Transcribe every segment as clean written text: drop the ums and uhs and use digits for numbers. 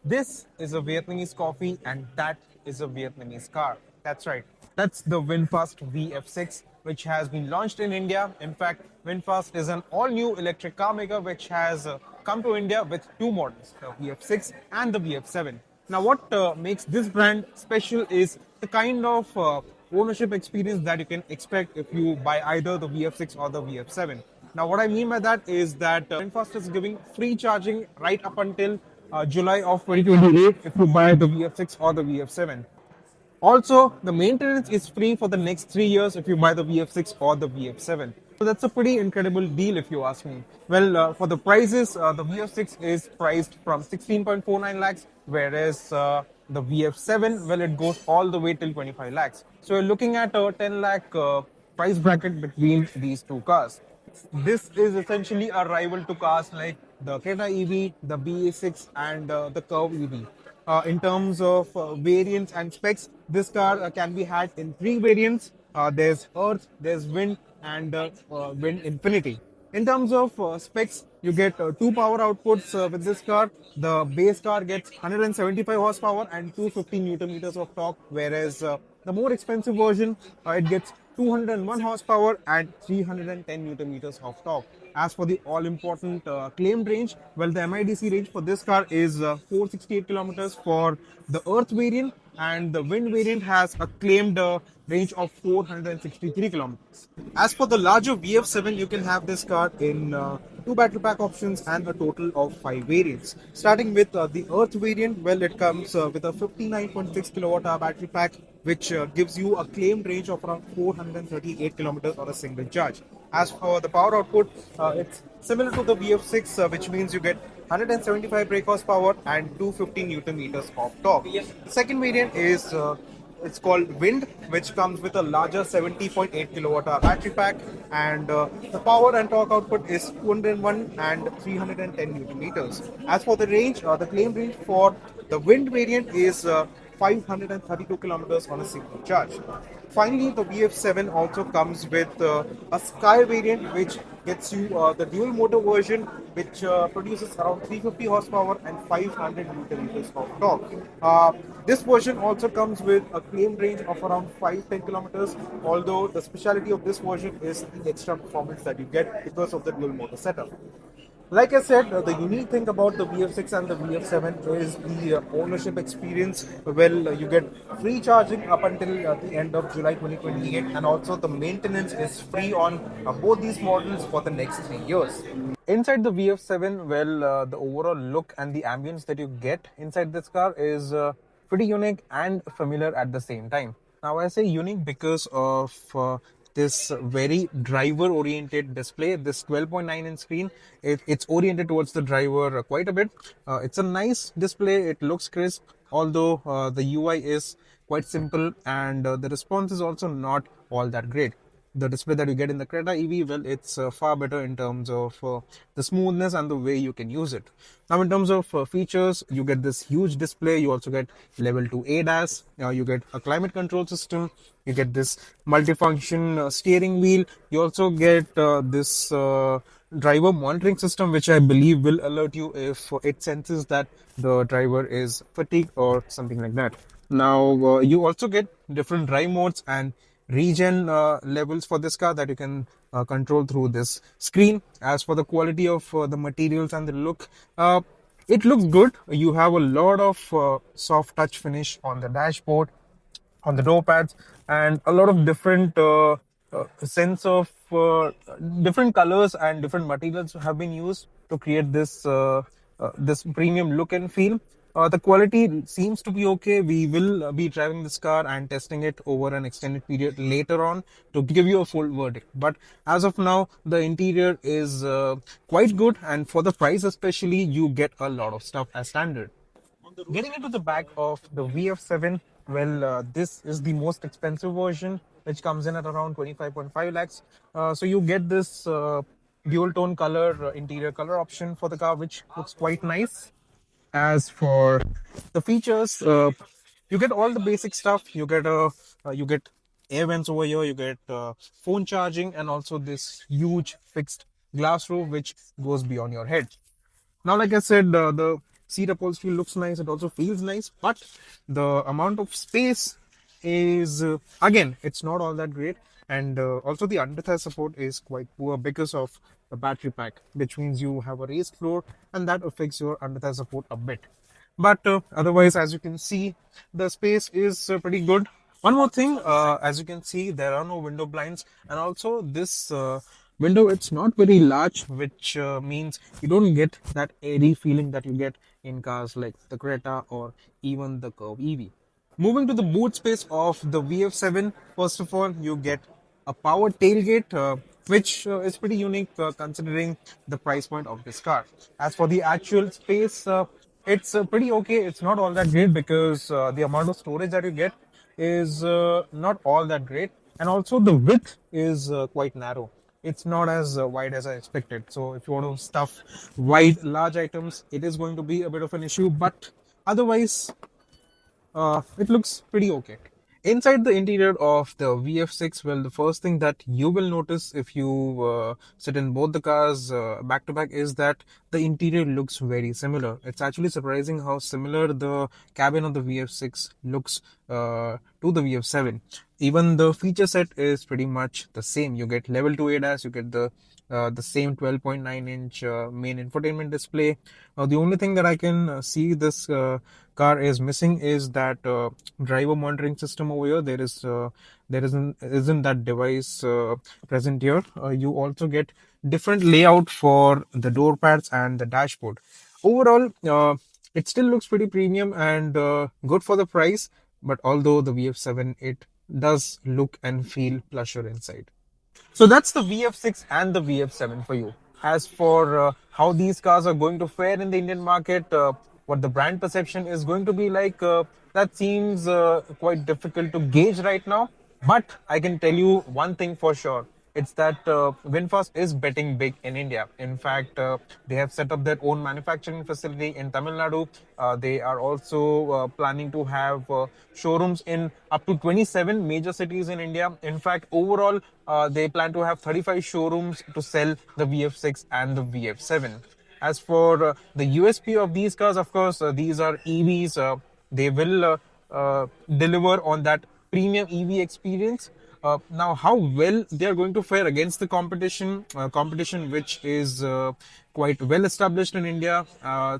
This is a Vietnamese coffee and that is a Vietnamese car. That's right. That's the Vinfast VF6, which has been launched in India. In fact, Vinfast is an all-new electric car maker which has come to India with two models, the VF6 and the VF7. Now, what makes this brand special is the kind of ownership experience that you can expect if you buy either the VF6 or the VF7. Now, what I mean by that is that Vinfast is giving free charging right up until July of 2028 if you buy the VF6 or the VF7. Also, the maintenance is free for the next 3 years if you buy the VF6 or the VF7. So that's a pretty incredible deal if you ask me. Well, for the prices, the VF6 is priced from 16.49 lakhs, whereas the VF7, well, it goes all the way till 25 lakhs. So you're looking at a 10 lakh price bracket between these two cars. This is essentially a rival to cars like the Creta EV, the BA6, and the Curvv EV. In terms of variants and specs, this car can be had in three variants. There's Earth, there's Wind, and Wind Infinity. In terms of specs, you get two power outputs with this car. The base car gets 175 horsepower and 250 newton meters of torque, whereas the more expensive version, it gets 201 horsepower and 310 newton meters of torque. As for the all-important claimed range, well, the MIDC range for this car is 468 kilometers for the Earth variant, and the Wind variant has a claimed range of 463 kilometers. As for the larger VF7, you can have this car in two battery pack options and a total of five variants. Starting with the Earth variant, well, it comes with a 59.6 kilowatt hour battery pack, which gives you a claimed range of around 438 kilometers on a single charge. As for the power output, it's similar to the VF6, which means you get 175 brake horsepower and 250 newton meters of torque. The second variant is it's called Wind, which comes with a larger 70.8 kilowatt hour battery pack, and the power and torque output is 201 and 310 newton meters. As for the range, the claim range for the Wind variant is 532 kilometers on a single charge. Finally, the VF7 also comes with a Sky variant, which gets you the dual motor version, which produces around 350 horsepower and 500 newton meters of torque. This version also comes with a claimed range of around 510 kilometers, although the specialty of this version is the extra performance that you get because of the dual motor setup. Like I said, the unique thing about the VF6 and the VF7 is the ownership experience. Well, you get free charging up until the end of July 2028, and also the maintenance is free on both these models for the next 3 years. Inside the VF7, well, the overall look and the ambience that you get inside this car is pretty unique and familiar at the same time. Now, I say unique because of this very driver-oriented display. This 12.9-inch screen, it's oriented towards the driver quite a bit. It's a nice display. It looks crisp, although the UI is quite simple, and the response is also not all that great. The display that you get in the Creta EV, well, it's far better in terms of the smoothness and the way you can use it. Now, in terms of features, you get this huge display. You also get level 2 ADAS. You get a climate control system. You get this multifunction steering wheel. You also get this driver monitoring system, which I believe will alert you if it senses that the driver is fatigued or something like that. Now, you also get different drive modes and regen levels for this car that you can control through this screen. As for the quality of the materials and the look, it looks good. You have a lot of soft touch finish on the dashboard, on the door pads, and a lot of different sense of different colors and different materials have been used to create this premium look and feel. The quality seems to be okay. We will be driving this car and testing it over an extended period later on to give you a full verdict. But as of now, the interior is quite good, and for the price especially, you get a lot of stuff as standard. Getting into the back of the VF7, well, this is the most expensive version, which comes in at around 25.5 lakhs. So you get this dual tone color, interior color option for the car, which looks quite nice. As for the features, you get all the basic stuff. You get air vents over here. You get phone charging, and also this huge fixed glass roof which goes beyond your head. Now, like I said, the seat upholstery looks nice, it also feels nice, but the amount of space is again, it's not all that great. And also the under thigh support is quite poor because of the battery pack, which means you have a raised floor and that affects your under thigh support a bit. But otherwise, as you can see, the space is pretty good. One more thing, as you can see, there are no window blinds, and also this window, it's not very large, which means you don't get that airy feeling that you get in cars like the Creta or even the Curvv EV. Moving to the boot space of the VF7, first of all, you get a power tailgate, which is pretty unique considering the price point of this car. As for the actual space, it's pretty okay. It's not all that great because the amount of storage that you get is not all that great, and also the width is quite narrow. It's not as wide as I expected. So if you want to stuff wide, large items, it is going to be a bit of an issue. But otherwise, it looks pretty okay. Inside the interior of the VF6, well, the first thing that you will notice if you sit in both the cars back to back is that the interior looks very similar. It's actually surprising how similar the cabin of the VF6 looks to the VF7. Even the feature set is pretty much the same. You get level 2 ADAS, you get the same 12.9-inch main infotainment display. The only thing that I can see this car is missing is that driver monitoring system over here. There isn't that device present here. You also get different layout for the door pads and the dashboard. Overall, it still looks pretty premium and good for the price. But although the VF7, it does look and feel plusher inside. So that's the VF6 and the VF7 for you. As for how these cars are going to fare in the Indian market, what the brand perception is going to be like, that seems quite difficult to gauge right now. But I can tell you one thing for sure. It's that Vinfast is betting big in India. In fact, they have set up their own manufacturing facility in Tamil Nadu. They are also planning to have showrooms in up to 27 major cities in India. In fact, overall, they plan to have 35 showrooms to sell the VF6 and the VF7. As for the USP of these cars, of course, these are EVs. They will deliver on that premium EV experience. Now, how well they are going to fare against the competition which is quite well established in India.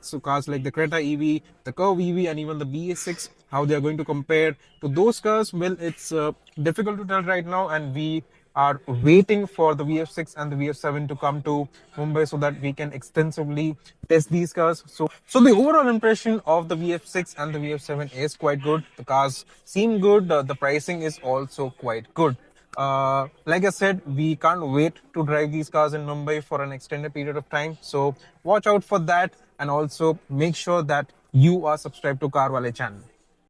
So cars like the Creta EV, the Curvv EV, and even the BS6, how they are going to compare to those cars, well, it's difficult to tell right now, and we are waiting for the VF6 and the VF7 to come to Mumbai so that we can extensively test these cars. So the overall impression of the VF6 and the VF7 is quite good. The cars seem good. The pricing is also quite good. Like I said, we can't wait to drive these cars in Mumbai for an extended period of time. So watch out for that, and also make sure that you are subscribed to CarWale channel.